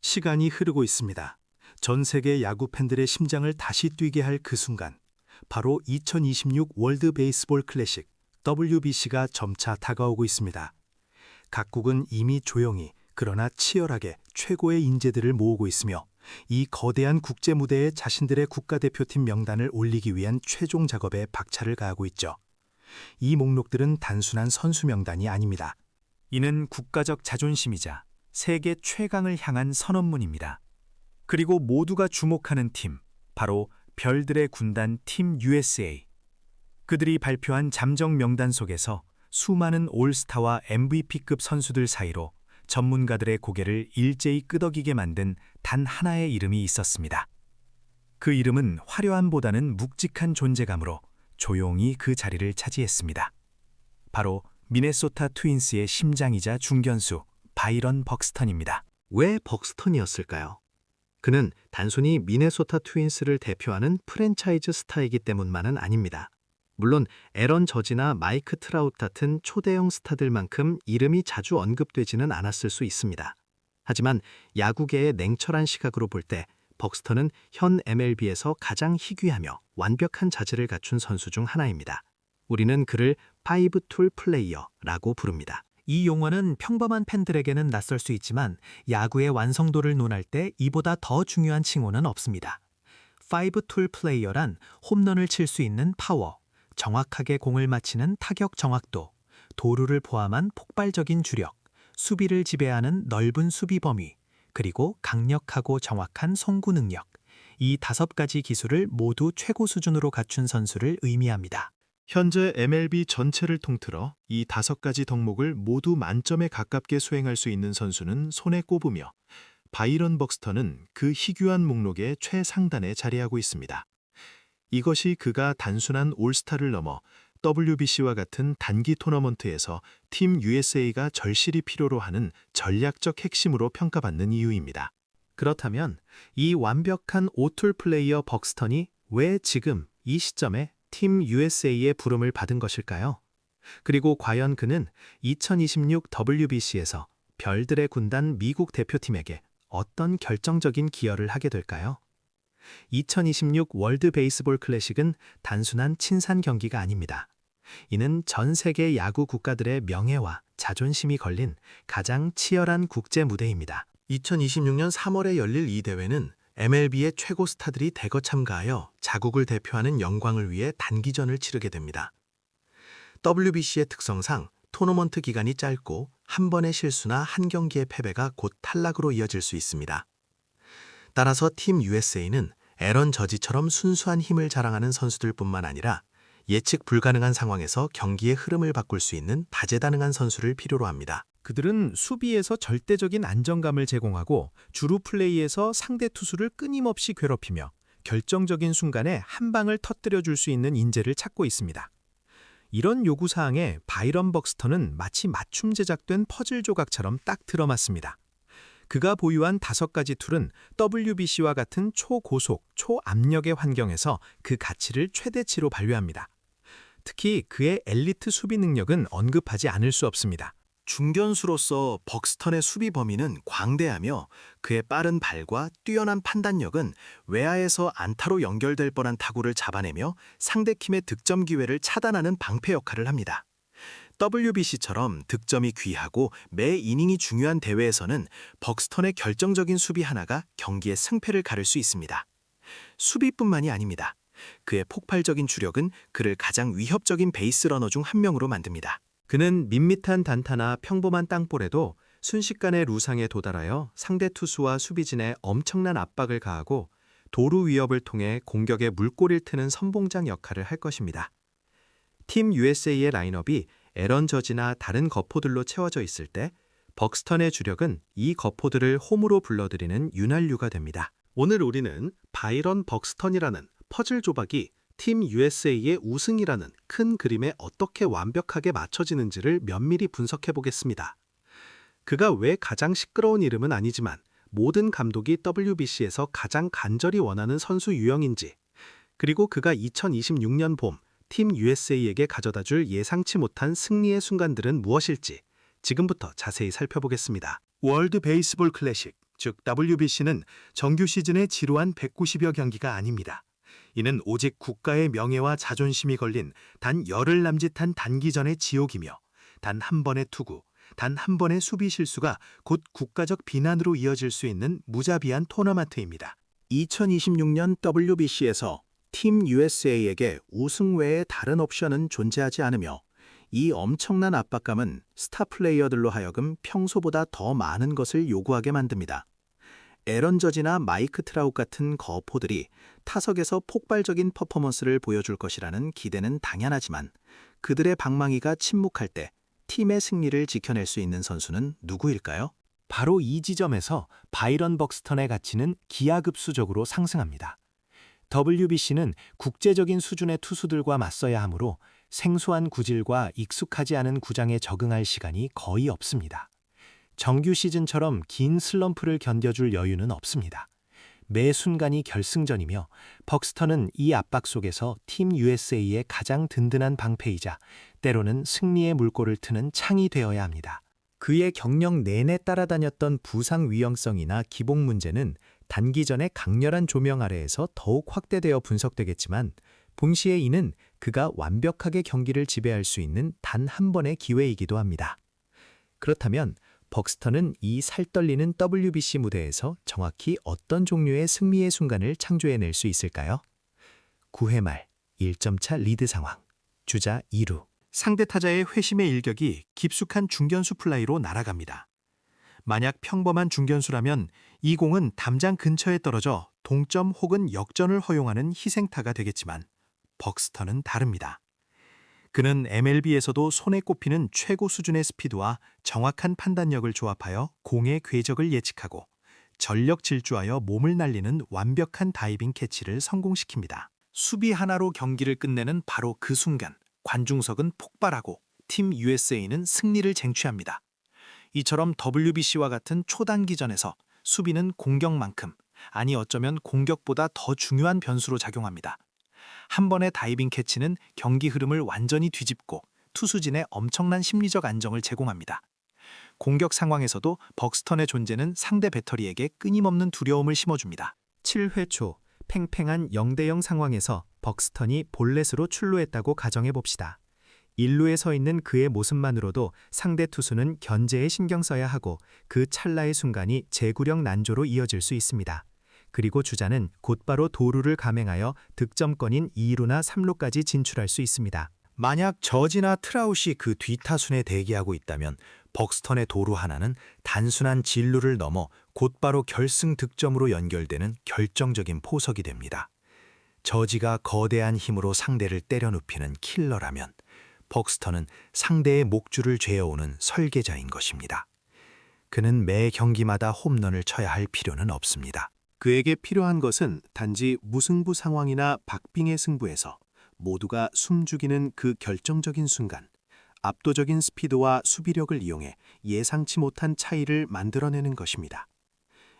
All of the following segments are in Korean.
시간이 흐르고 있습니다. 전 세계 야구 팬들의 심장을 다시 뛰게 할 그 순간, 바로 2026 월드 베이스볼 클래식 WBC가 점차 다가오고 있습니다. 각국은 이미 조용히 그러나 치열하게 최고의 인재들을 모으고 있으며 이 거대한 국제 무대에 자신들의 국가대표팀 명단을 올리기 위한 최종 작업에 박차를 가하고 있죠. 이 목록들은 단순한 선수 명단이 아닙니다. 이는 국가적 자존심이자 세계 최강을 향한 선언문입니다. 그리고 모두가 주목하는 팀, 바로 별들의 군단 팀 USA. 그들이 발표한 잠정 명단 속에서 수많은 올스타와 MVP급 선수들 사이로 전문가들의 고개를 일제히 끄덕이게 만든 단 하나의 이름이 있었습니다. 그 이름은 화려함보다는 묵직한 존재감으로 조용히 그 자리를 차지했습니다. 바로 미네소타 트윈스의 심장이자 중견수 바이런 벅스턴입니다. 왜 벅스턴이었을까요? 그는 단순히 미네소타 트윈스를 대표하는 프랜차이즈 스타이기 때문만은 아닙니다. 물론 애런 저지나 마이크 트라웃 같은 초대형 스타들만큼 이름이 자주 언급되지는 않았을 수 있습니다. 하지만 야구계의 냉철한 시각으로 볼 때 벅스턴은 현 MLB에서 가장 희귀하며 완벽한 자질을 갖춘 선수 중 하나입니다. 우리는 그를 파이브 툴 플레이어라고 부릅니다. 이 용어는 평범한 팬들에게는 낯설 수 있지만 야구의 완성도를 논할 때 이보다 더 중요한 칭호는 없습니다. 파이브 툴 플레이어란 홈런을 칠 수 있는 파워, 정확하게 공을 맞히는 타격 정확도, 도루를 포함한 폭발적인 주력, 수비를 지배하는 넓은 수비 범위, 그리고 강력하고 정확한 송구 능력, 이 5가지 기술을 모두 최고 수준으로 갖춘 선수를 의미합니다. 현재 MLB 전체를 통틀어 이 5가지 덕목을 모두 만점에 가깝게 수행할 수 있는 선수는 손에 꼽으며 바이런 벅스턴은 그 희귀한 목록의 최상단에 자리하고 있습니다. 이것이 그가 단순한 올스타를 넘어 WBC와 같은 단기 토너먼트에서 팀 USA가 절실히 필요로 하는 전략적 핵심으로 평가받는 이유입니다. 그렇다면 이 완벽한 오툴 플레이어 벅스턴이 왜 지금 이 시점에 팀 USA의 부름을 받은 것일까요? 그리고 과연 그는 2026 WBC에서 별들의 군단 미국 대표팀에게 어떤 결정적인 기여를 하게 될까요? 2026 월드 베이스볼 클래식은 단순한 친산 경기가 아닙니다. 이는 전 세계 야구 국가들의 명예와 자존심이 걸린 가장 치열한 국제 무대입니다. 2026년 3월에 열릴 이 대회는 MLB의 최고 스타들이 대거 참가하여 자국을 대표하는 영광을 위해 단기전을 치르게 됩니다. WBC의 특성상 토너먼트 기간이 짧고 한 번의 실수나 한 경기의 패배가 곧 탈락으로 이어질 수 있습니다. 따라서 팀 USA는 애런 저지처럼 순수한 힘을 자랑하는 선수들뿐만 아니라 예측 불가능한 상황에서 경기의 흐름을 바꿀 수 있는 다재다능한 선수를 필요로 합니다. 그들은 수비에서 절대적인 안정감을 제공하고 주루 플레이에서 상대 투수를 끊임없이 괴롭히며 결정적인 순간에 한 방을 터뜨려 줄 수 있는 인재를 찾고 있습니다. 이런 요구사항에 바이런 벅스턴은 마치 맞춤 제작된 퍼즐 조각처럼 딱 들어맞습니다. 그가 보유한 5가지 툴은 WBC와 같은 초고속, 초압력의 환경에서 그 가치를 최대치로 발휘합니다. 특히 그의 엘리트 수비 능력은 언급하지 않을 수 없습니다. 중견수로서 벅스턴의 수비 범위는 광대하며 그의 빠른 발과 뛰어난 판단력은 외야에서 안타로 연결될 뻔한 타구를 잡아내며 상대팀의 득점 기회를 차단하는 방패 역할을 합니다. WBC처럼 득점이 귀하고 매 이닝이 중요한 대회에서는 벅스턴의 결정적인 수비 하나가 경기의 승패를 가를 수 있습니다. 수비뿐만이 아닙니다. 그의 폭발적인 주력은 그를 가장 위협적인 베이스 러너 중 한 명으로 만듭니다. 그는 밋밋한 단타나 평범한 땅볼에도 순식간에 루상에 도달하여 상대 투수와 수비진에 엄청난 압박을 가하고 도루 위협을 통해 공격에 물꼬리를 트는 선봉장 역할을 할 것입니다. 팀 USA의 라인업이 애런 저지나 다른 거포들로 채워져 있을 때 벅스턴의 주력은 이 거포들을 홈으로 불러들이는 윤활유가 됩니다. 오늘 우리는 바이런 벅스턴이라는 퍼즐 조각이 팀 USA의 우승이라는 큰 그림에 어떻게 완벽하게 맞춰지는지를 면밀히 분석해 보겠습니다. 그가 왜 가장 시끄러운 이름은 아니지만 모든 감독이 WBC에서 가장 간절히 원하는 선수 유형인지, 그리고 그가 2026년 봄 팀 USA에게 가져다줄 예상치 못한 승리의 순간들은 무엇일지 지금부터 자세히 살펴보겠습니다. 월드 베이스볼 클래식 즉 WBC는 정규 시즌의 지루한 190여 경기가 아닙니다. 이는 오직 국가의 명예와 자존심이 걸린 단 열흘 남짓한 단기전의 지옥이며 단 한 번의 투구, 단 한 번의 수비 실수가 곧 국가적 비난으로 이어질 수 있는 무자비한 토너먼트입니다. 2026년 WBC에서 팀 USA에게 우승 외에 다른 옵션은 존재하지 않으며 이 엄청난 압박감은 스타 플레이어들로 하여금 평소보다 더 많은 것을 요구하게 만듭니다. 에런 저지나 마이크 트라웃 같은 거포들이 타석에서 폭발적인 퍼포먼스를 보여줄 것이라는 기대는 당연하지만 그들의 방망이가 침묵할 때 팀의 승리를 지켜낼 수 있는 선수는 누구일까요? 바로 이 지점에서 바이런 벅스턴의 가치는 기하급수적으로 상승합니다. WBC는 국제적인 수준의 투수들과 맞서야 하므로 생소한 구질과 익숙하지 않은 구장에 적응할 시간이 거의 없습니다. 정규 시즌처럼 긴 슬럼프를 견뎌줄 여유는 없습니다. 매 순간이 결승전이며 벅스턴은 이 압박 속에서 팀 USA의 가장 든든한 방패이자 때로는 승리의 물꼬를 트는 창이 되어야 합니다. 그의 경력 내내 따라다녔던 부상 위험성이나 기복 문제는 단기전의 강렬한 조명 아래에서 더욱 확대되어 분석되겠지만 동시에 이는 그가 완벽하게 경기를 지배할 수 있는 단 한 번의 기회이기도 합니다. 그렇다면 벅스턴은 이 살떨리는 WBC 무대에서 정확히 어떤 종류의 승리의 순간을 창조해낼 수 있을까요? 9회 말 1점차 리드 상황, 주자 2루. 상대 타자의 회심의 일격이 깊숙한 중견수 플라이로 날아갑니다. 만약 평범한 중견수라면 이 공은 담장 근처에 떨어져 동점 혹은 역전을 허용하는 희생타가 되겠지만 벅스턴은 다릅니다. 그는 MLB에서도 손에 꼽히는 최고 수준의 스피드와 정확한 판단력을 조합하여 공의 궤적을 예측하고 전력 질주하여 몸을 날리는 완벽한 다이빙 캐치를 성공시킵니다. 수비 하나로 경기를 끝내는 바로 그 순간 관중석은 폭발하고 팀 USA는 승리를 쟁취합니다. 이처럼 WBC와 같은 초단기전에서 수비는 공격만큼, 아니 어쩌면 공격보다 더 중요한 변수로 작용합니다. 한 번의 다이빙 캐치는 경기 흐름을 완전히 뒤집고 투수진에 엄청난 심리적 안정을 제공합니다. 공격 상황에서도 벅스턴의 존재는 상대 배터리에게 끊임없는 두려움을 심어줍니다. 7회 초 팽팽한 0대0 상황에서 벅스턴이 볼넷으로 출루했다고 가정해봅시다. 1루에 서 있는 그의 모습만으로도 상대 투수는 견제에 신경 써야 하고 그 찰나의 순간이 제구력 난조로 이어질 수 있습니다. 그리고 주자는 곧바로 도루를 감행하여 득점권인 2루나 3루까지 진출할 수 있습니다. 만약 저지나 트라웃이 그 뒷타순에 대기하고 있다면 벅스턴의 도루 하나는 단순한 진루를 넘어 곧바로 결승 득점으로 연결되는 결정적인 포석이 됩니다. 저지가 거대한 힘으로 상대를 때려눕히는 킬러라면 벅스턴은 상대의 목줄을 죄어오는 설계자인 것입니다. 그는 매 경기마다 홈런을 쳐야 할 필요는 없습니다. 그에게 필요한 것은 단지 무승부 상황이나 박빙의 승부에서 모두가 숨죽이는 그 결정적인 순간, 압도적인 스피드와 수비력을 이용해 예상치 못한 차이를 만들어내는 것입니다.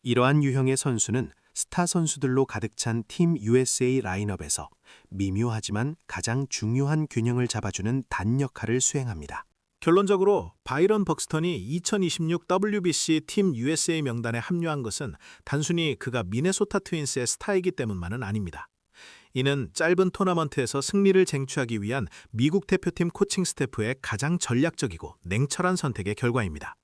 이러한 유형의 선수는 스타 선수들로 가득 찬 팀 USA 라인업에서 미묘하지만 가장 중요한 균형을 잡아주는 단 역할을 수행합니다. 결론적으로 바이런 벅스턴이 2026 WBC 팀 USA 명단에 합류한 것은 단순히 그가 미네소타 트윈스의 스타이기 때문만은 아닙니다. 이는 짧은 토너먼트에서 승리를 쟁취하기 위한 미국 대표팀 코칭 스태프의 가장 전략적이고 냉철한 선택의 결과입니다.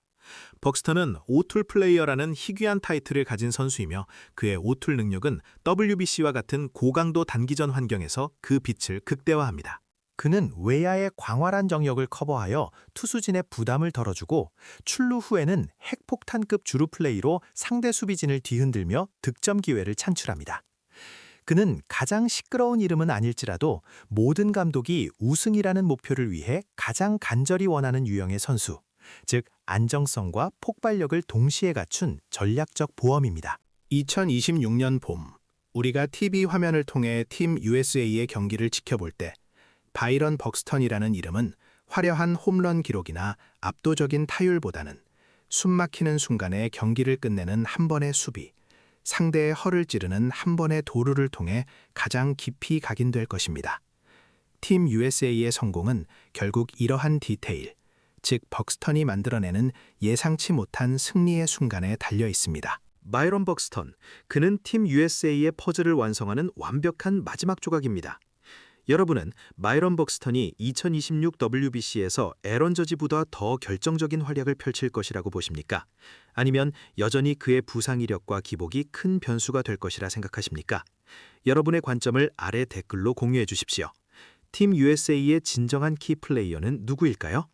벅스턴은 오툴 플레이어라는 희귀한 타이틀을 가진 선수이며 그의 오툴 능력은 WBC와 같은 고강도 단기전 환경에서 그 빛을 극대화합니다. 그는 외야의 광활한 정역을 커버하여 투수진의 부담을 덜어주고 출루 후에는 핵폭탄급 주루 플레이로 상대 수비진을 뒤흔들며 득점 기회를 찬출합니다. 그는 가장 시끄러운 이름은 아닐지라도 모든 감독이 우승이라는 목표를 위해 가장 간절히 원하는 유형의 선수, 즉 안정성과 폭발력을 동시에 갖춘 전략적 보험입니다. 2026년 봄, 우리가 TV 화면을 통해 팀 USA의 경기를 지켜볼 때 바이런 벅스턴이라는 이름은 화려한 홈런 기록이나 압도적인 타율보다는 숨막히는 순간에 경기를 끝내는 한 번의 수비, 상대의 허를 찌르는 한 번의 도루를 통해 가장 깊이 각인될 것입니다. 팀 USA의 성공은 결국 이러한 디테일, 즉 벅스턴이 만들어내는 예상치 못한 승리의 순간에 달려 있습니다. 바이런 벅스턴, 그는 팀 USA의 퍼즐을 완성하는 완벽한 마지막 조각입니다. 여러분은 바이런 벅스턴이 2026 WBC에서 에런 저지보다 더 결정적인 활약을 펼칠 것이라고 보십니까? 아니면 여전히 그의 부상 이력과 기복이 큰 변수가 될 것이라 생각하십니까? 여러분의 관점을 아래 댓글로 공유해 주십시오. 팀 USA의 진정한 키 플레이어는 누구일까요?